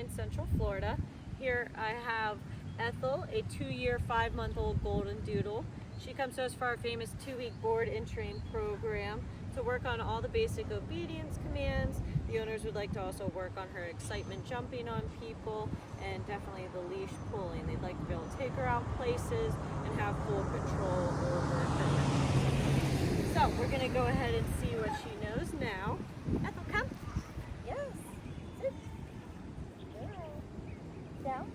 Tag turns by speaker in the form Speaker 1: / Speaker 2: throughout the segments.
Speaker 1: Irvine, Central Florida. Here I have Ethel, a 2-year, 5-month-old golden doodle. She comes to us for our famous 2-week board and train program to work on all the basic obedience commands. The owners would like to also work on her excitement jumping on people and definitely the leash pulling. They'd like to be able to take her out places and have full control over her. So we're going to go ahead and see what she knows now. Ethel, come. Yes. Sit. Down.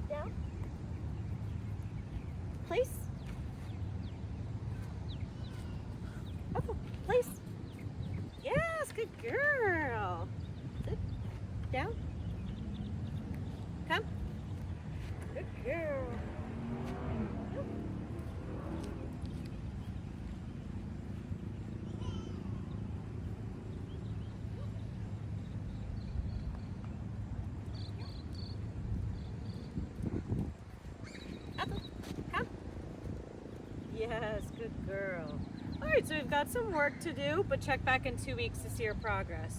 Speaker 1: Down. Place. Ethel, place. Yes, good girl. Sit. Down. Come. Good girl. Ethel, come. Yes, good girl. All right, so we've got some work to do, but check back in 2 weeks to see her progress.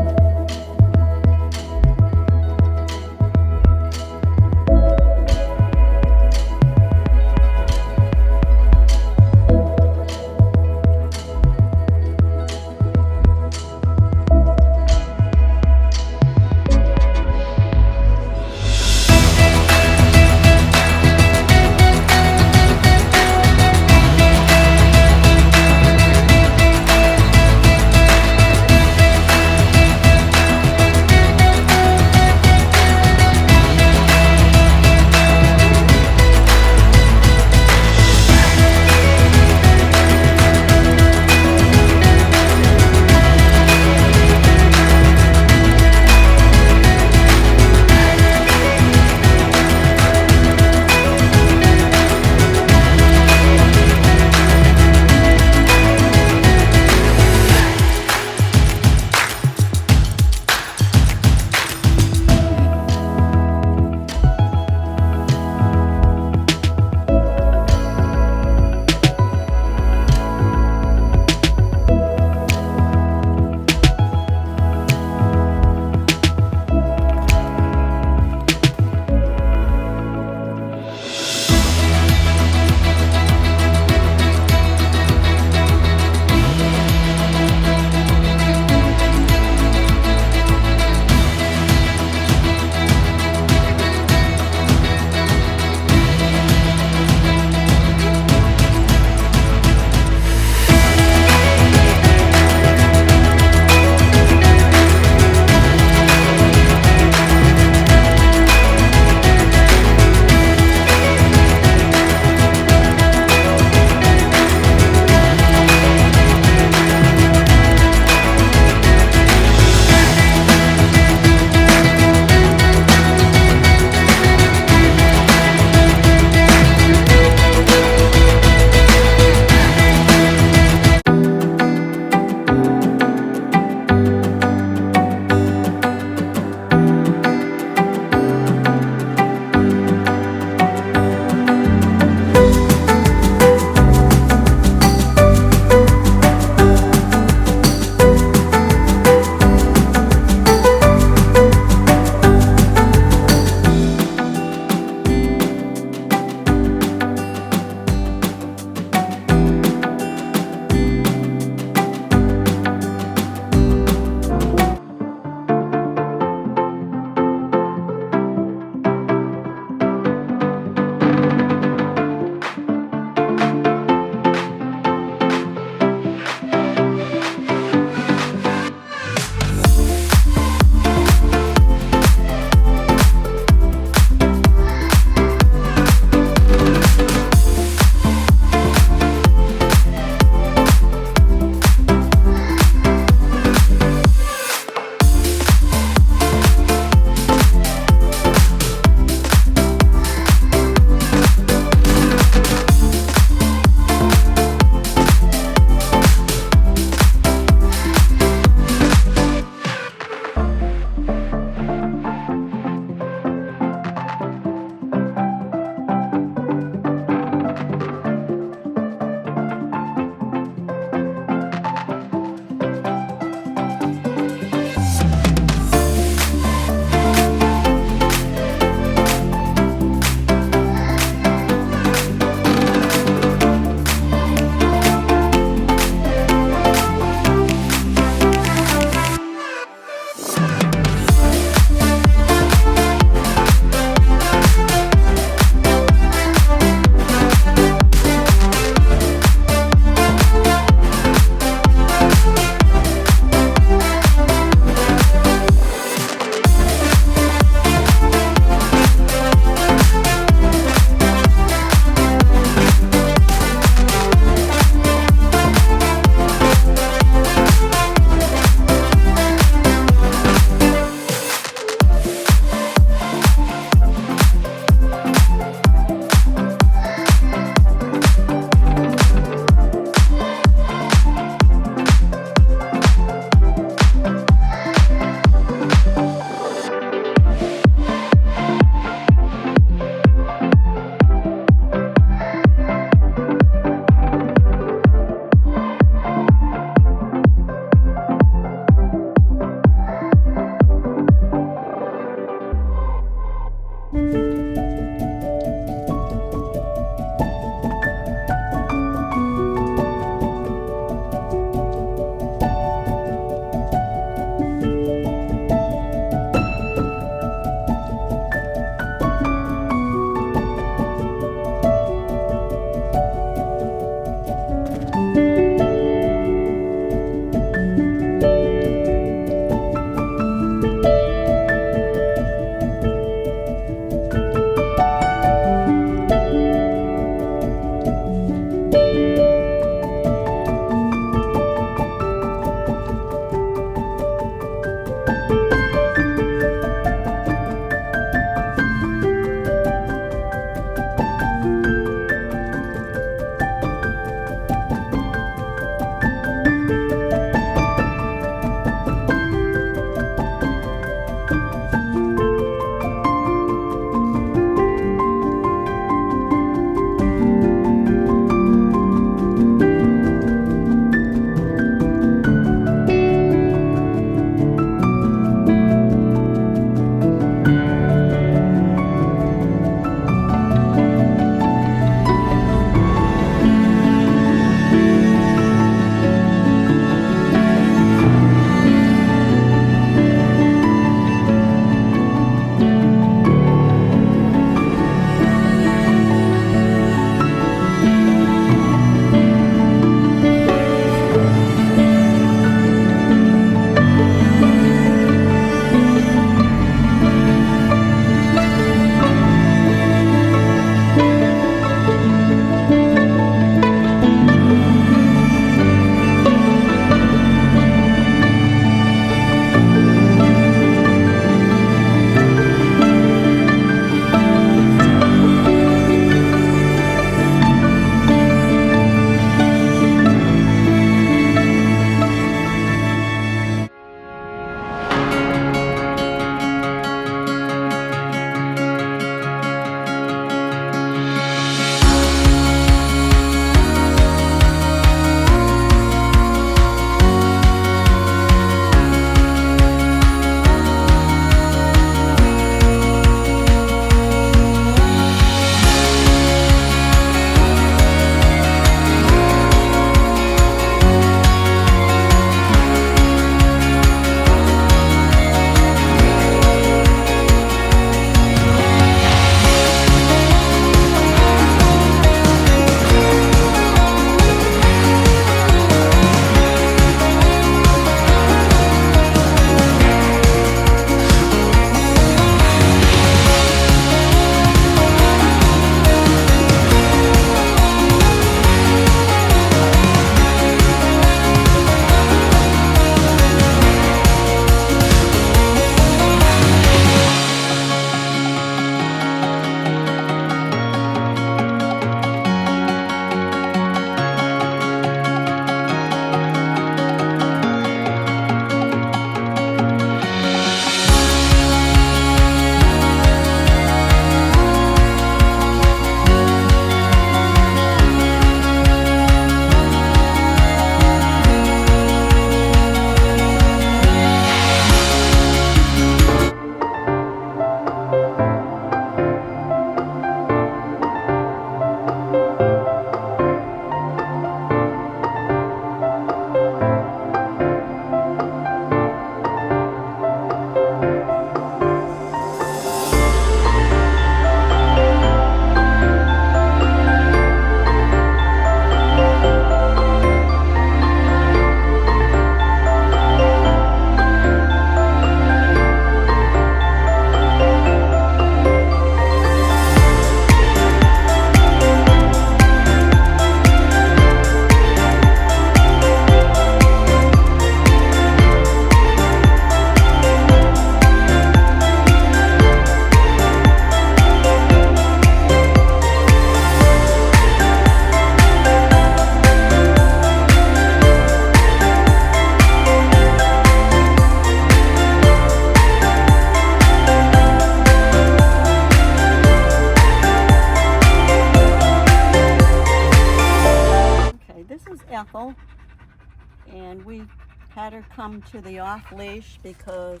Speaker 2: ago, and we had her come to the off leash because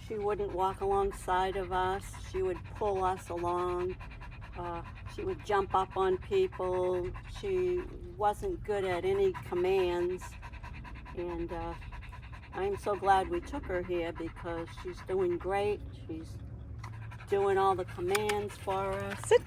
Speaker 2: she wouldn't walk alongside of us. She would pull us along. She would jump up on people. She wasn't good at any commands, and I'm so glad we took her here because she's doing great. She's doing all the commands for us.
Speaker 3: Sit.